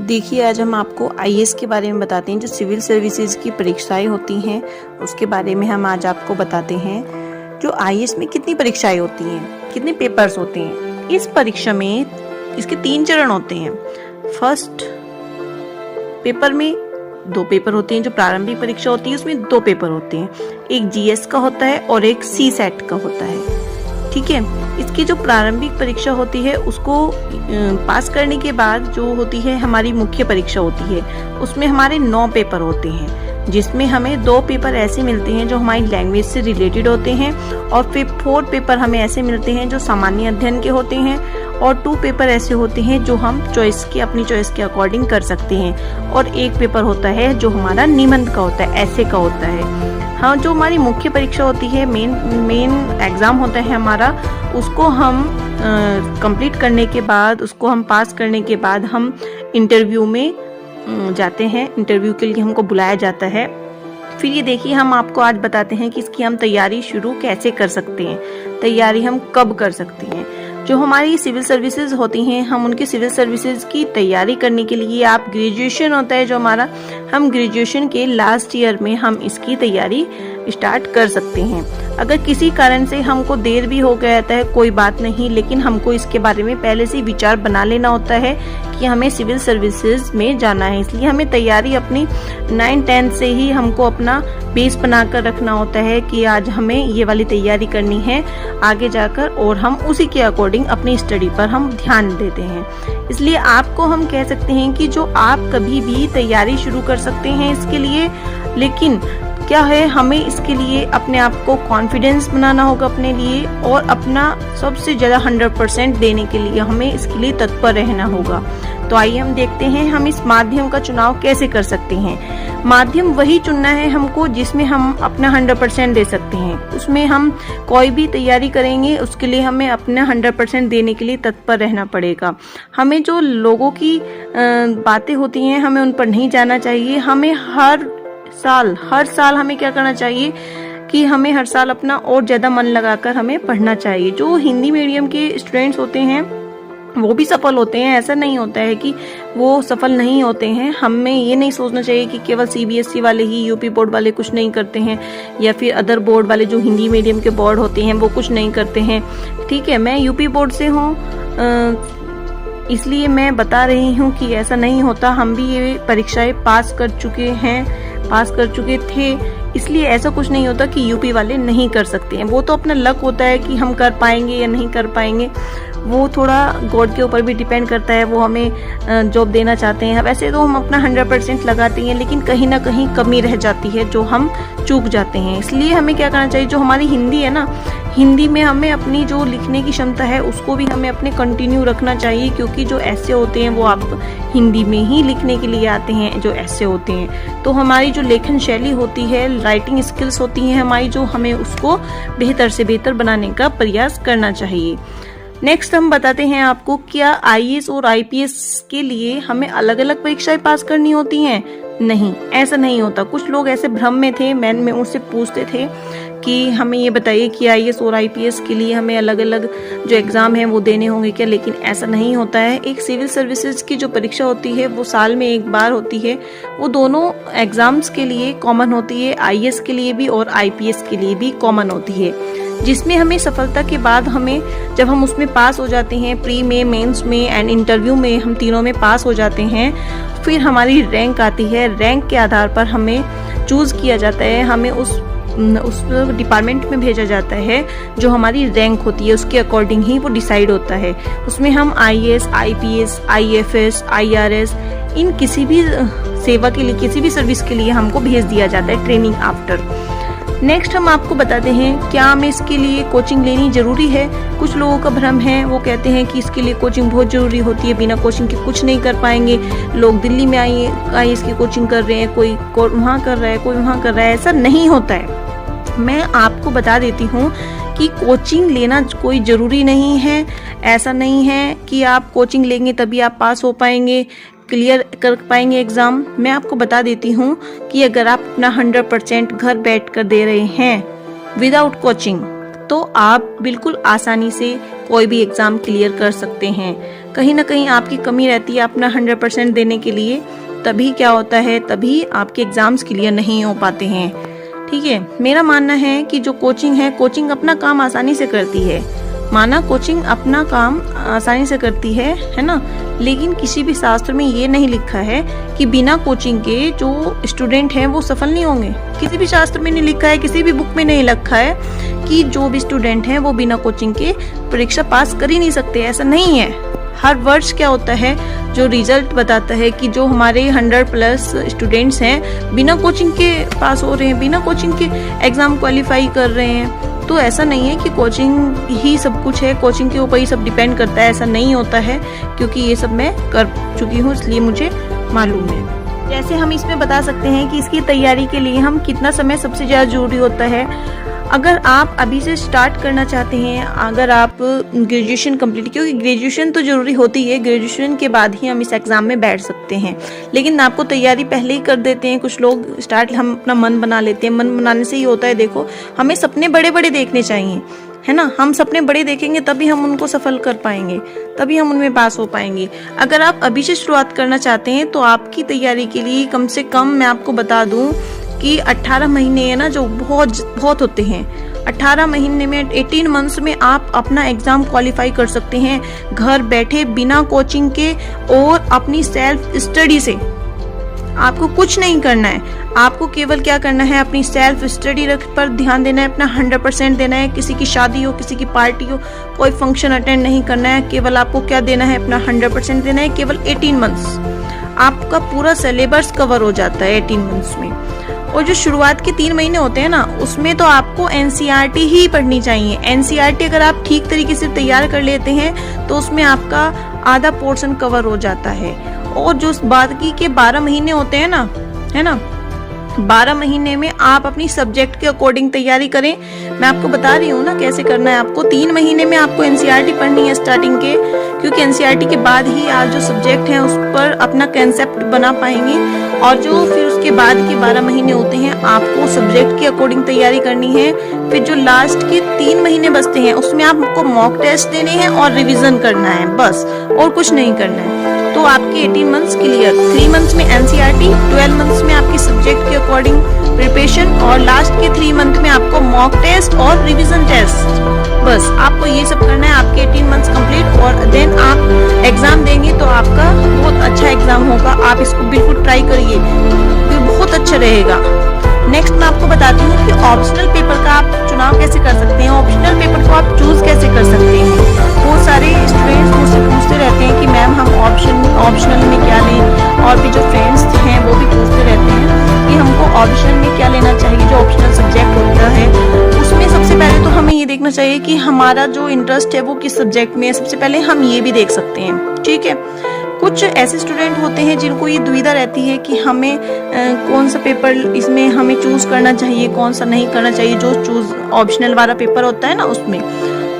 देखिए, आज हम आपको आईएएस के बारे में बताते हैं। जो सिविल सर्विसेज की परीक्षाएं होती हैं उसके बारे में हम आज आपको बताते हैं। जो आईएएस में कितनी परीक्षाएं होती हैं, कितने पेपर्स होते हैं। इस परीक्षा में इसके 3 चरण होते हैं। फर्स्ट पेपर में 2 पेपर होते हैं। जो प्रारंभिक परीक्षा होती है उसमें 2 पेपर होते हैं, एक जीएस का होता है और एक सीसेट का होता है। ठीक है, इसकी जो प्रारंभिक परीक्षा होती है उसको पास करने के बाद जो होती है हमारी मुख्य परीक्षा होती है, उसमें हमारे 9 पेपर होते हैं, जिसमें हमें 2 पेपर ऐसे मिलते हैं जो हमारी लैंग्वेज से रिलेटेड होते हैं और फिर 4 पेपर हमें ऐसे मिलते हैं जो सामान्य अध्ययन के होते हैं और 2 पेपर ऐसे होते हैं जो हम अपनी चॉइस के अकॉर्डिंग कर सकते हैं और 1 पेपर होता है जो हमारा निबंध का होता है, ऐसे का होता है। हाँ, जो हमारी मुख्य परीक्षा होती है, मेन एग्ज़ाम होता है हमारा, उसको हम कंप्लीट करने के बाद, उसको हम पास करने के बाद हम इंटरव्यू में जाते हैं। इंटरव्यू के लिए हमको बुलाया जाता है। फिर ये देखिए, हम आपको आज बताते हैं कि इसकी हम तैयारी शुरू कैसे कर सकते हैं, तैयारी हम कब कर सकते हैं। जो हमारी सिविल सर्विसेज होती हैं, हम उनकी सिविल सर्विसेज की तैयारी करने के लिए आप ग्रेजुएशन होता है जो हमारा, हम ग्रेजुएशन के लास्ट ईयर में हम इसकी तैयारी स्टार्ट कर सकते हैं। अगर किसी कारण से हमको देर भी हो गया है कोई बात नहीं, लेकिन हमको इसके बारे में पहले से विचार बना लेना होता है कि हमें सिविल सर्विसेज में जाना है। इसलिए हमें तैयारी अपनी 9-10 से ही हमको अपना बेस बनाकर रखना होता है कि आज हमें ये वाली तैयारी करनी है आगे जाकर, और हम उसी के अकॉर्डिंग अपनी स्टडी पर हम ध्यान देते हैं। इसलिए आपको हम कह सकते हैं कि जो आप कभी भी तैयारी शुरू कर सकते हैं इसके लिए, लेकिन क्या है, हमें इसके लिए अपने आप को कॉन्फिडेंस बनाना होगा अपने लिए, और अपना सबसे ज़्यादा 100% देने के लिए हमें इसके लिए तत्पर रहना होगा। तो आइए हम देखते हैं हम इस माध्यम का चुनाव कैसे कर सकते हैं। माध्यम वही चुनना है हमको जिसमें हम अपना 100% दे सकते हैं। उसमें हम कोई भी तैयारी करेंगे उसके लिए हमें अपना 100% देने के लिए तत्पर रहना पड़ेगा। हमें जो लोगों की बातें होती हैं हमें उन पर नहीं जाना चाहिए। हमें हर साल हमें क्या करना चाहिए कि हमें हर साल अपना और ज़्यादा मन लगाकर हमें पढ़ना चाहिए। जो हिंदी मीडियम के स्टूडेंट्स होते हैं वो भी सफल होते हैं, ऐसा नहीं होता है कि वो सफल नहीं होते हैं। हमें ये नहीं सोचना चाहिए कि केवल सीबीएसई वाले ही, यूपी बोर्ड वाले कुछ नहीं करते हैं, या फिर अदर बोर्ड वाले जो हिंदी मीडियम के बोर्ड होते हैं वो कुछ नहीं करते हैं। ठीक है, मैं यूपी बोर्ड से हूँ, इसलिए मैं बता रही हूँ कि ऐसा नहीं होता। हम भी ये परीक्षाएं पास कर चुके थे, इसलिए ऐसा कुछ नहीं होता कि यूपी वाले नहीं कर सकते हैं। वो तो अपना लक होता है कि हम कर पाएंगे या नहीं कर पाएंगे, वो थोड़ा गॉड के ऊपर भी डिपेंड करता है। वो हमें जॉब देना चाहते हैं, वैसे तो हम अपना 100% लगाते हैं, लेकिन कहीं ना कहीं कमी रह जाती है जो हम चूक जाते हैं। इसलिए हमें क्या करना चाहिए, जो हमारी हिंदी है ना, हिंदी में हमें अपनी जो लिखने की क्षमता है उसको भी हमें अपने कंटिन्यू रखना चाहिए, क्योंकि जो ऐसे होते हैं वो आप हिंदी में ही लिखने के लिए आते हैं। जो ऐसे होते हैं तो हमारी जो लेखन शैली होती है, राइटिंग स्किल्स होती हैं हमारी, जो हमें उसको बेहतर से बेहतर बनाने का प्रयास करना चाहिए। नेक्स्ट हम बताते हैं आपको, क्या आईएएस और आईपीएस के लिए हमें अलग अलग परीक्षाएं पास करनी होती हैं? नहीं, ऐसा नहीं होता। कुछ लोग ऐसे भ्रम में थे, मैं उनसे पूछते थे कि हमें ये बताइए कि आईएएस और आईपीएस के लिए हमें अलग अलग जो एग्ज़ाम हैं वो देने होंगे क्या, लेकिन ऐसा नहीं होता है। एक सिविल सर्विसेज की जो परीक्षा होती है वो साल में एक बार होती है, वो दोनों एग्ज़ाम्स के लिए कॉमन होती है, आईएएस के लिए भी और आईपीएस के लिए भी कॉमन होती है, जिसमें हमें सफलता के बाद हमें जब हम उसमें पास हो जाते हैं, प्री में, मेंस में एंड इंटरव्यू में, हम तीनों में पास हो जाते हैं, फिर हमारी रैंक आती है। रैंक के आधार पर हमें चूज़ किया जाता है, हमें उस डिपार्टमेंट में भेजा जाता है जो हमारी रैंक होती है, उसके अकॉर्डिंग ही वो डिसाइड होता है। उसमें हम आईएएस, आईपीएस, आईएफएस, आईआरएस, इन किसी भी सेवा के लिए, किसी भी सर्विस के लिए हमको भेज दिया जाता है ट्रेनिंग आफ्टर। नेक्स्ट हम आपको बताते हैं, क्या हमें इसके लिए कोचिंग लेनी जरूरी है? कुछ लोगों का भ्रम है, वो कहते हैं कि इसके लिए कोचिंग बहुत जरूरी होती है, बिना कोचिंग के कुछ नहीं कर पाएंगे। लोग दिल्ली में आईएएस की कोचिंग कर रहे हैं, कोई वहाँ कर रहा है, कोई वहाँ कर रहा है, ऐसा नहीं होता है। मैं आपको बता देती हूँ कि कोचिंग लेना कोई ज़रूरी नहीं है। ऐसा नहीं है कि आप कोचिंग लेंगे तभी आप पास हो पाएंगे, क्लियर कर पाएंगे एग्ज़ाम। मैं आपको बता देती हूँ कि अगर आप अपना 100% घर बैठकर दे रहे हैं विदाउट कोचिंग, तो आप बिल्कुल आसानी से कोई भी एग्ज़ाम क्लियर कर सकते हैं। कहीं ना कहीं आपकी कमी रहती है अपना 100% देने के लिए, तभी क्या होता है, तभी आपके एग्ज़ाम्स क्लियर नहीं हो पाते हैं। ठीक है, मेरा मानना है कि जो कोचिंग है, कोचिंग अपना काम आसानी से करती है, माना कोचिंग अपना काम आसानी से करती है ना, लेकिन किसी भी शास्त्र में ये नहीं लिखा है कि बिना कोचिंग के जो स्टूडेंट हैं वो सफल नहीं होंगे। किसी भी शास्त्र में नहीं लिखा है, किसी भी बुक में नहीं लिखा है कि जो भी स्टूडेंट हैं वो बिना कोचिंग के परीक्षा पास कर ही नहीं सकते, ऐसा नहीं है। हर वर्ष क्या होता है, जो रिजल्ट बताता है कि जो हमारे 100+ स्टूडेंट्स हैं बिना कोचिंग के पास हो रहे हैं, बिना कोचिंग के एग्ज़ाम क्वालिफाई कर रहे हैं। तो ऐसा नहीं है कि कोचिंग ही सब कुछ है, कोचिंग के ऊपर ही सब डिपेंड करता है, ऐसा नहीं होता है, क्योंकि ये सब मैं कर चुकी हूँ इसलिए मुझे मालूम है। जैसे हम इसमें बता सकते हैं कि इसकी तैयारी के लिए हम कितना समय सबसे ज़्यादा जरूरी होता है। अगर आप अभी से स्टार्ट करना चाहते हैं, अगर आप ग्रेजुएशन कंप्लीट, क्योंकि ग्रेजुएशन तो ज़रूरी होती है, ग्रेजुएशन के बाद ही हम इस एग्ज़ाम में बैठ सकते हैं, लेकिन आपको तैयारी पहले ही कर देते हैं कुछ लोग। हम अपना मन बना लेते हैं, मन बनाने से ही होता है। देखो, हमें सपने बड़े बड़े देखने चाहिए, है ना। हम सपने बड़े देखेंगे तभी हम उनको सफल कर पाएंगे, तभी हम उनमें पास हो पाएंगे। अगर आप अभी से शुरुआत करना चाहते हैं तो आपकी तैयारी के लिए कम से कम मैं आपको बता दूं कि 18 महीने है ना, जो बहुत होते हैं। 18 महीने में, 18 मंथ्स में आप अपना एग्जाम क्वालिफाई कर सकते हैं घर बैठे, बिना कोचिंग के और अपनी सेल्फ स्टडी से। आपको कुछ नहीं करना है, आपको केवल क्या करना है, अपनी सेल्फ स्टडी पर ध्यान देना है, अपना 100% देना है। किसी की शादी हो, किसी की पार्टी हो, कोई फंक्शन अटेंड नहीं करना है, केवल आपको क्या देना है, अपना 100% देना है। केवल 18 मंथ्स आपका पूरा सिलेबस कवर हो जाता है 18 मंथ्स में। और जो शुरुआत के 3 महीने होते हैं ना, उसमें तो आपको NCERT ही पढ़नी चाहिए। NCERT अगर आप ठीक तरीके से तैयार कर लेते हैं तो उसमें आपका आधा पोर्शन कवर हो जाता है। और जो बाकी के 12 महीने होते हैं ना, है ना, 12 महीने में आप अपनी सब्जेक्ट के अकॉर्डिंग तैयारी करें। मैं आपको बता रही हूँ ना कैसे करना है आपको। 3 महीने में आपको NCERT पढ़नी है स्टार्टिंग के, क्योंकि NCERT के बाद ही आज जो सब्जेक्ट हैं उस पर अपना कंसेप्ट बना पाएंगे। और जो फिर उसके बाद के 12 महीने होते हैं आपको सब्जेक्ट के अकॉर्डिंग तैयारी करनी है। फिर जो लास्ट के 3 महीने बचते हैं उसमें आपको मॉक टेस्ट देने हैं और रिवीजन करना है, बस, और कुछ नहीं करना है। तो आपके 18 मंथ्स क्लियर। 3 मंथ्स में NCERT, 12 मंथ्स में आपकी सब्जेक्ट के अकॉर्डिंग प्रिपरेशन, और लास्ट के 3 मंथ में आपको मॉक टेस्ट और रिवीजन टेस्ट। बस आपको ये सब करना है, आपके 18 मंथ्स कंप्लीट, और देन आप एग्जाम देंगे तो आपका बहुत अच्छा एग्जाम होगा। आप इसको बिल्कुल ट्राई करिए, बहुत अच्छा रहेगा। नेक्स्ट मैं आपको बताती हूँ कि ऑप्शनल पेपर का आप चुनाव कैसे कर सकते हैं, ऑप्शनल पेपर को आप चूज कैसे कर सकते हैं। बहुत सारे स्टूडेंट्स मुझसे पूछते रहते हैं कि मैम हम ऑप्शनल में क्या लें, और भी जो फ्रेंड्स हैं वो भी पूछते रहते हैं कि हमको ऑप्शनल में क्या लेना चाहिए। जो ऑप्शनल सब्जेक्ट होता है उसमें सबसे पहले तो हमें ये देखना चाहिए कि हमारा जो इंटरेस्ट है वो किस सब्जेक्ट में है। सबसे पहले हम ये भी देख सकते हैं, ठीक है। कुछ ऐसे स्टूडेंट होते हैं जिनको ये दुविधा रहती है कि हमें कौन सा पेपर इसमें हमें चूज करना चाहिए, कौन सा नहीं करना चाहिए। जो चूज ऑप्शनल वाला पेपर होता है ना उसमें,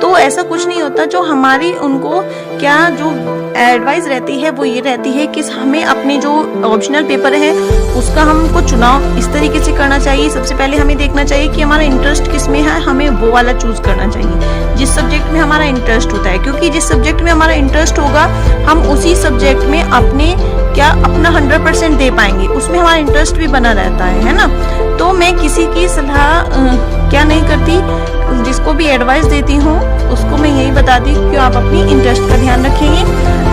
तो ऐसा कुछ नहीं होता। जो हमारी उनको क्या जो एडवाइस रहती है वो ये रहती है कि हमें अपने जो ऑप्शनल पेपर है उसका हमको चुनाव इस तरीके से करना चाहिए। सबसे पहले हमें देखना चाहिए कि हमारा इंटरेस्ट किस में है, हमें वो वाला चूज करना चाहिए जिस सब्जेक्ट में हमारा इंटरेस्ट होता है, क्योंकि जिस सब्जेक्ट में हमारा इंटरेस्ट होगा हम उसी सब्जेक्ट में अपना 100% दे पाएंगे, उसमें हमारा इंटरेस्ट भी बना रहता है ना। तो मैं किसी की सलाह क्या नहीं करती, जिसको भी एडवाइस देती हूँ उसको मैं यही बताती हूँ कि आप अपनी इंटरेस्ट का ध्यान रखेंगे।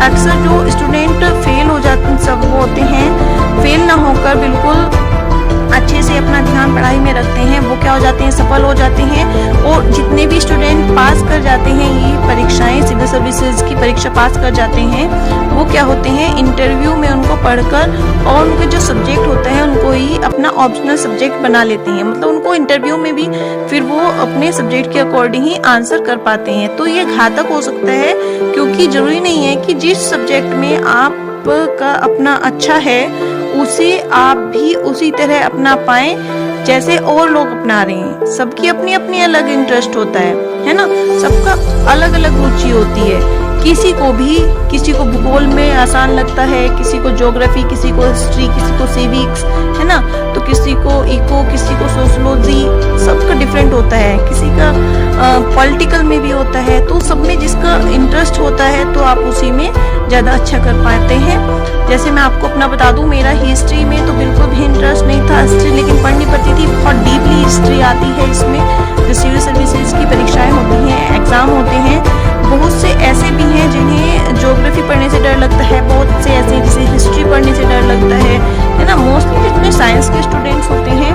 अक्सर जो स्टूडेंट फेल हो जाते हैं, सब वो होते हैं फेल ना होकर बिल्कुल अच्छे से अपना ध्यान पढ़ाई में रखते हैं, वो क्या हो जाते हैं, सफल हो जाते हैं। और जितने भी स्टूडेंट पास कर जाते हैं ये परीक्षाएं, सिविल सर्विसेज की परीक्षा पास कर जाते हैं, वो क्या होते हैं, इंटरव्यू में उनको पढ़कर और उनके जो सब्जेक्ट होता है उनको ही अपना ऑप्शनल सब्जेक्ट बना लेते हैं। मतलब उनको इंटरव्यू में भी फिर वो अपने सब्जेक्ट के अकॉर्डिंग ही आंसर कर पाते हैं। तो ये घातक हो सकता है, क्योंकि जरूरी नहीं है कि जिस सब्जेक्ट में आपका अपना अच्छा है उसे आप भी उसी तरह अपना पाएं जैसे और लोग अपना रहे हैं। सबकी अपनी अपनी अलग इंटरेस्ट होता है ना, सबका अलग अलग रुचि होती है। किसी को भूगोल में आसान लगता है, किसी को ज्योग्राफी, किसी को हिस्ट्री, किसी को सिविक्स, है ना, तो किसी को इको, किसी को सोशियोलॉजी, सबका डिफरेंट होता है। किसी का पॉलिटिकल में भी होता है, तो सब में जिसका इंटरेस्ट होता है तो आप उसी में ज़्यादा अच्छा कर पाते हैं। जैसे मैं आपको अपना बता दूं, मेरा हिस्ट्री में तो बिल्कुल भी इंटरेस्ट नहीं था हिस्ट्री, लेकिन पढ़नी पड़ती थी, बहुत डीपली हिस्ट्री आती है इसमें। जो सिविल सर्विसेज की परीक्षाएं होती हैं, एग्ज़ाम होते हैं, बहुत से ऐसे भी हैं जिन्हें ज्योग्राफी पढ़ने से डर लगता है, बहुत से ऐसे जिसे हिस्ट्री पढ़ने से डर लगता है ना। मोस्टली जितने साइंस के स्टूडेंट्स होते हैं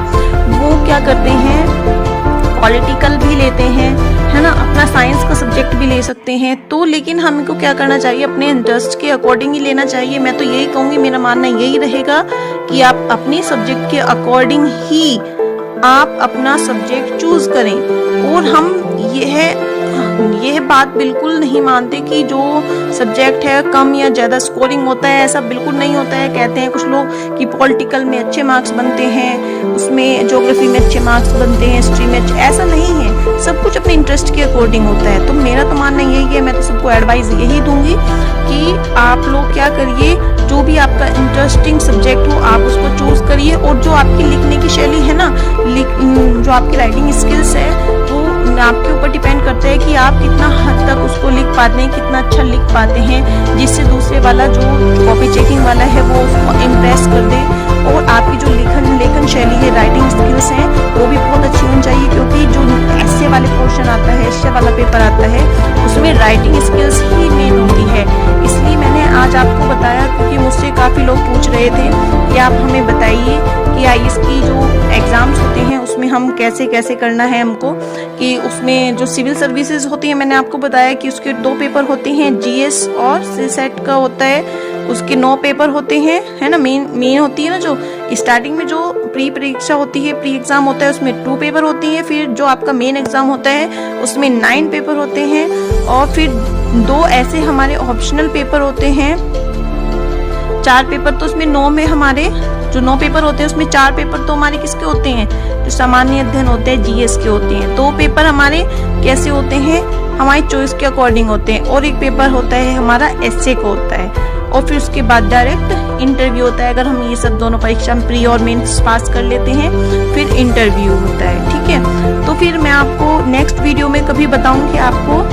वो क्या करते हैं, पॉलिटिकल भी लेते हैं, है ना, अपना साइंस का सब्जेक्ट भी ले सकते हैं। तो लेकिन हमको क्या करना चाहिए, अपने इंटरेस्ट के अकॉर्डिंग ही लेना चाहिए। मैं तो यही कहूँगी, मेरा मानना यही रहेगा कि आप अपने सब्जेक्ट के अकॉर्डिंग ही आप अपना सब्जेक्ट चूज करें। और हम यह बात बिल्कुल नहीं मानते कि जो सब्जेक्ट है कम या ज़्यादा स्कोरिंग होता है, ऐसा बिल्कुल नहीं होता है। कहते हैं कुछ लोग कि पॉलिटिकल में अच्छे मार्क्स बनते हैं, उसमें ज्योग्राफी में अच्छे मार्क्स बनते हैं, हिस्ट्री में अच्छे, ऐसा नहीं है। सब कुछ अपने इंटरेस्ट के अकॉर्डिंग होता है। तो मेरा तो मानना यही है, मैं तो सबको एडवाइस यही दूंगी कि आप लोग क्या करिए, जो भी आपका इंटरेस्टिंग सब्जेक्ट हो आप उसको चूज करिए। और जो आपकी लिखने की शैली है ना, जो आपकी राइटिंग स्किल्स है, वो आपके ऊपर डिपेंड करता है कि आप कितना हद तक उसको लिख पाते हैं, कितना अच्छा लिख पाते हैं, जिससे दूसरे वाला जो कॉपी चेकिंग वाला है वो उसको इम्प्रेस कर दे। और आपकी जो लेखन शैली है, राइटिंग स्किल्स हैं, वो भी बहुत अच्छी होनी चाहिए, क्योंकि जो ऐसे वाले पोर्शन आता है, ऐसे वाला पेपर आता है, उसमें राइटिंग स्किल्स ही मेन होती है। इसलिए मैंने आज आपको बताया, क्योंकि मुझसे काफ़ी लोग पूछ रहे थे कि आप हमें बताइए कि आईएएस की जो एग्ज़ाम्स होते हैं उसमें हम कैसे कैसे करना है हमको, कि उसमें जो सिविल सर्विसेज होती है, मैंने आपको बताया कि उसके 2 पेपर होते हैं, जीएस और सीसेट का होता है, उसके 9 पेपर होते हैं, है ना। मेन होती है ना, जो स्टार्टिंग में जो प्री परीक्षा होती है, प्री एग्जाम होता है, उसमें 2 पेपर होती हैं। फिर जो आपका मेन एग्जाम होता है उसमें 9 पेपर होते हैं, और फिर 2 ऐसे हमारे ऑप्शनल पेपर होते हैं। 4 पेपर तो उसमें 9 में हमारे जो 9 पेपर होते हैं उसमें 4 पेपर तो हमारे किसके होते हैं, जो सामान्य अध्ययन होते हैं, जीएस के होते हैं। 2 पेपर हमारे कैसे होते हैं, हमारी चॉइस के अकॉर्डिंग होते हैं, और 1 पेपर होता है हमारा एसए को होता है। और फिर उसके बाद डायरेक्ट इंटरव्यू होता है। अगर हम ये सब दोनों परीक्षा प्री और मेंस पास कर लेते हैं, फिर इंटरव्यू होता है, ठीक है। तो फिर मैं आपको नेक्स्ट वीडियो में कभी बताऊंगी, आपको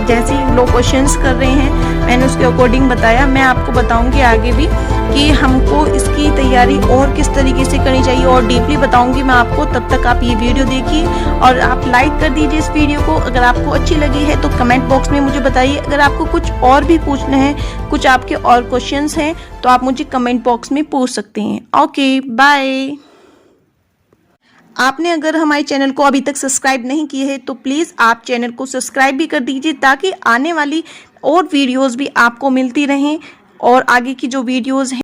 जैसे लोग क्वेश्चंस कर रहे हैं मैंने उसके अकॉर्डिंग बताया, मैं आपको बताऊंगी आगे भी कि हमको इसकी तैयारी और किस तरीके से करनी चाहिए, और डीपली बताऊंगी मैं आपको। तब तक आप ये वीडियो देखिए और आप लाइक कर दीजिए इस वीडियो को। अगर आपको अच्छी लगी है तो कमेंट बॉक्स में मुझे बताइए। अगर आपको कुछ और भी पूछना है, कुछ आपके और क्वेश्चंस हैं, तो आप मुझे कमेंट बॉक्स में पूछ सकते हैं। Okay, bye. आपने अगर हमारे चैनल को अभी तक सब्सक्राइब नहीं किए है तो प्लीज़ आप चैनल को सब्सक्राइब भी कर दीजिए, ताकि आने वाली और वीडियोस भी आपको मिलती रहें, और आगे की जो वीडियोस हैं